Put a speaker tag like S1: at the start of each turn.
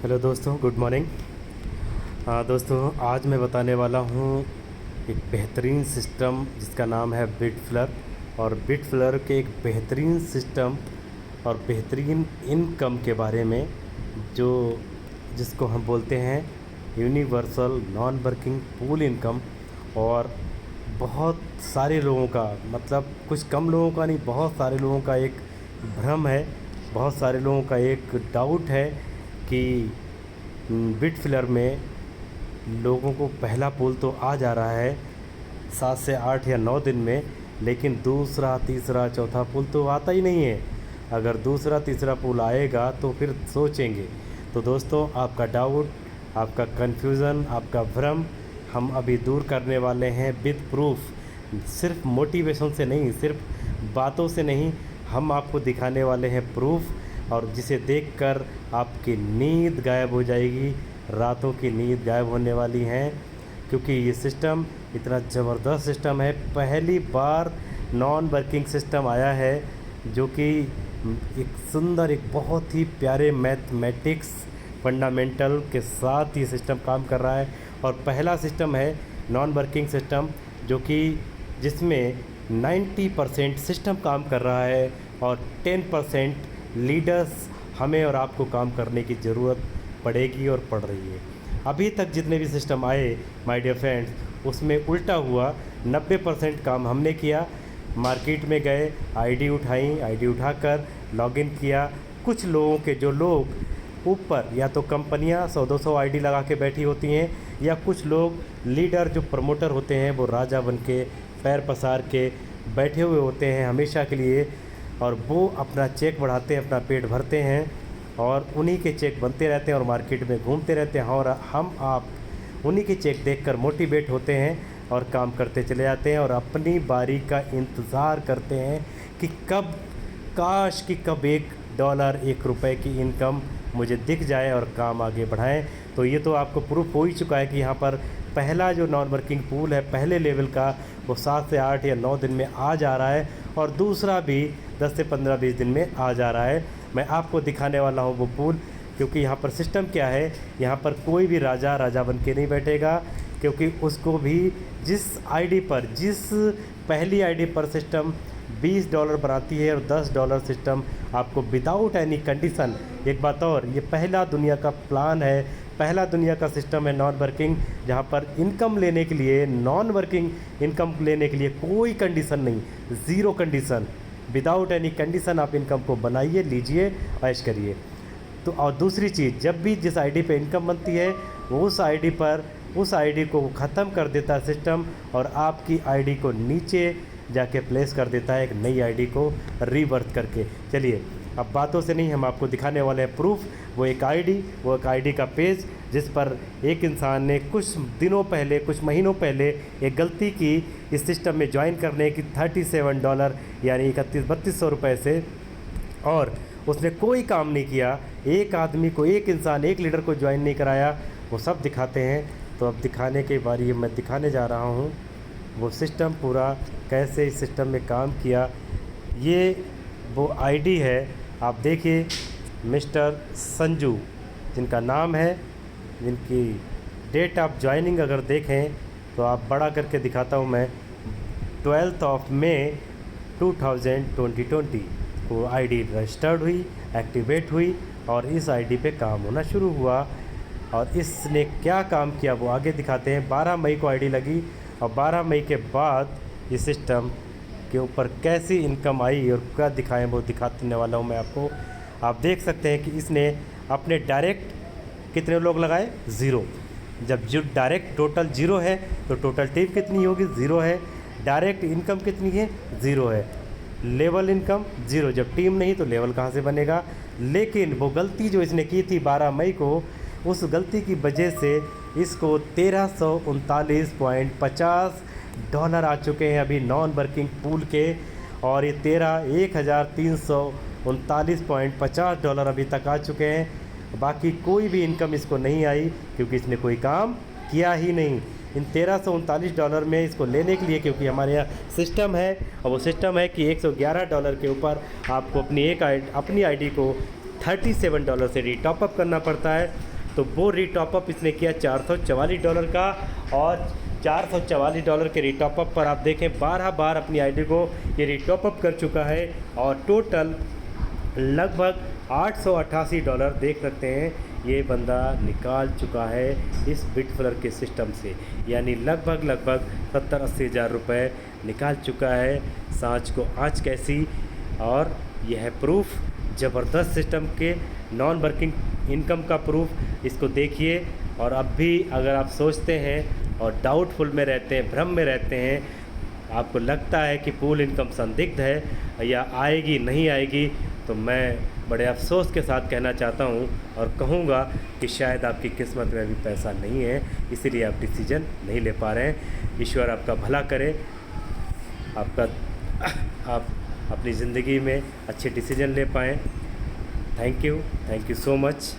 S1: Hello दोस्तों, good morning. दोस्तों, आज मैं बताने वाला हूँ एक बेहतरीन सिस्टम जिसका नाम है बिटफ्लर। और बिटफ्लर के एक बेहतरीन सिस्टम और बेहतरीन इनकम के बारे में, जो जिसको हम बोलते हैं universal non working pool income. और बहुत सारे लोगों का, मतलब कुछ कम लोगों का नहीं, बहुत सारे लोगों का एक भ्रम है, बहुत सारे लोगों का एक डाउट है कि बिटफ्लर में लोगों को पहला पुल तो आ जा रहा है 7 से 8 या 9 दिन में, लेकिन दूसरा तीसरा चौथा पुल तो आता ही नहीं है। अगर दूसरा तीसरा पुल आएगा तो फिर सोचेंगे। तो दोस्तों, आपका डाउट, आपका कन्फ्यूज़न, आपका भ्रम हम अभी दूर करने वाले हैं विद प्रूफ। सिर्फ मोटिवेशन से नहीं, सिर्फ बातों से नहीं, हम आपको दिखाने वाले हैं प्रूफ, और जिसे देखकर आपकी नींद गायब हो जाएगी, रातों की नींद गायब होने वाली हैं। क्योंकि ये सिस्टम इतना ज़बरदस्त सिस्टम है, पहली बार नॉन वर्किंग सिस्टम आया है जो कि एक सुंदर, एक बहुत ही प्यारे मैथमेटिक्स फंडामेंटल के साथ ये सिस्टम काम कर रहा है। और पहला सिस्टम है नॉन वर्किंग सिस्टम जो कि जिसमें 90% सिस्टम काम कर रहा है और 10% लीडर्स हमें और आपको काम करने की ज़रूरत पड़ेगी और पड़ रही है। अभी तक जितने भी सिस्टम आए माय डियर फ्रेंड्स, उसमें उल्टा हुआ। 90% काम हमने किया, मार्केट में गए, आईडी उठाई, आईडी उठाकर लॉगिन किया। कुछ लोगों के, जो लोग ऊपर या तो कंपनियां 100-200 आईडी लगा के बैठी होती हैं, या कुछ लोग लीडर जो प्रमोटर होते हैं वो राजा बन के पैर पसार के बैठे हुए होते हैं हमेशा के लिए, और वो अपना चेक बढ़ाते हैं, अपना पेट भरते हैं और उन्हीं के चेक बनते रहते हैं और मार्केट में घूमते रहते हैं। और हम आप उन्हीं के चेक देखकर मोटिवेट होते हैं और काम करते चले जाते हैं और अपनी बारी का इंतज़ार करते हैं कि कब, काश कि कब $1, ₹1 की इनकम मुझे दिख जाए और काम आगे बढ़ाएं। तो ये तो आपको प्रूफ हो ही चुका है कि यहाँ पर पहला जो नॉन वर्किंग पूल है पहले लेवल का, वो 7 से 8 या 9 दिन में आ जा रहा है, और दूसरा भी 10 से 15-20 दिन में आ जा रहा है। मैं आपको दिखाने वाला हूँ वो पूल। क्योंकि यहाँ पर सिस्टम क्या है, यहाँ पर कोई भी राजा बन के नहीं बैठेगा, क्योंकि उसको भी जिस आईडी पर, जिस पहली आईडी पर सिस्टम $20 बनाती है और $10 सिस्टम आपको विदाउट एनी कंडीशन। एक बात और, ये पहला दुनिया का प्लान है, पहला दुनिया का सिस्टम है नॉन वर्किंग, जहाँ पर इनकम लेने के लिए, नॉन वर्किंग इनकम लेने के लिए कोई कंडीशन नहीं, zero condition, without any condition आप इनकम को बनाइए, लीजिए, ऐश करिए। तो और दूसरी चीज़, जब भी जिस आईडी पे इनकम बनती है उस आईडी पर, उस आईडी को ख़त्म कर देता है सिस्टम और आपकी आईडी को नीचे जाके प्लेस कर देता है एक नई आईडी को रीबर्थ करके। चलिए, अब बातों से नहीं, हम आपको दिखाने वाले हैं प्रूफ। वो एक आईडी का पेज जिस पर एक इंसान ने कुछ दिनों पहले, कुछ महीनों पहले एक गलती की इस सिस्टम में ज्वाइन करने की $37 यानी 3100-3200 रुपये से, और उसने कोई काम नहीं किया, एक आदमी को, एक इंसान, एक लीडर को ज्वाइन नहीं कराया। वो सब दिखाते हैं। तो अब दिखाने के बारी मैं दिखाने जा रहा हूँ वो सिस्टम पूरा कैसे इस सिस्टम में काम किया। ये वो आईडी है, आप देखिए, मिस्टर संजू जिनका नाम है, जिनकी डेट ऑफ ज्वाइनिंग अगर देखें तो आप बड़ा करके दिखाता हूँ मैं, 12 मई 2020 को आईडी रजिस्टर्ड हुई, एक्टिवेट हुई और इस आईडी पे काम होना शुरू हुआ। और इसने क्या काम किया वो आगे दिखाते हैं। 12 मई को आईडी लगी और 12 मई के बाद ये सिस्टम के ऊपर कैसी इनकम आई और क्या दिखाएं वो दिखाने वाला हूँ मैं आपको। आप देख सकते हैं कि इसने अपने डायरेक्ट कितने लोग लगाए, 0। जब जो डायरेक्ट टोटल 0 है तो टोटल टीम कितनी होगी, 0 है। डायरेक्ट इनकम कितनी है, 0 है। लेवल इनकम 0, जब टीम नहीं तो लेवल कहाँ से बनेगा। लेकिन वो गलती जो इसने की थी 12 मई को, उस गलती की वजह से इसको $1339.50 आ चुके हैं अभी नॉन वर्किंग पूल के, और ये $13,139.50 अभी तक आ चुके हैं। बाकी कोई भी इनकम इसको नहीं आई क्योंकि इसने कोई काम किया ही नहीं। इन $1339 में इसको लेने के लिए, क्योंकि हमारे यहाँ सिस्टम है, और वो सिस्टम है कि $111 के ऊपर आपको अपनी आईडी को $37 से टॉपअप करना पड़ता है। तो वो रीटॉपअप इसने किया $444 का, और $444 के रीटॉपअप पर आप देखें 12 बार अपनी आईडी को ये रीटॉपअप कर चुका है, और टोटल लगभग $888 देख सकते हैं ये बंदा निकाल चुका है इस बिटफ्लर के सिस्टम से, यानी लगभग 70-80 हज़ार रुपये निकाल चुका है। सांच को आँच कैसी, और यह है प्रूफ ज़बरदस्त सिस्टम के नॉन वर्किंग इनकम का प्रूफ। इसको देखिए, और अब भी अगर आप सोचते हैं और डाउटफुल में रहते हैं, भ्रम में रहते हैं, आपको लगता है कि पूल इनकम संदिग्ध है या आएगी नहीं आएगी, तो मैं बड़े अफसोस के साथ कहना चाहता हूं और कहूंगा कि शायद आपकी किस्मत में भी पैसा नहीं है, इसीलिए आप डिसीजन नहीं ले पा रहे हैं। ईश्वर आपका भला करे, आप अपनी ज़िंदगी में अच्छे डिसीजन ले पाएँ। Thank you so much.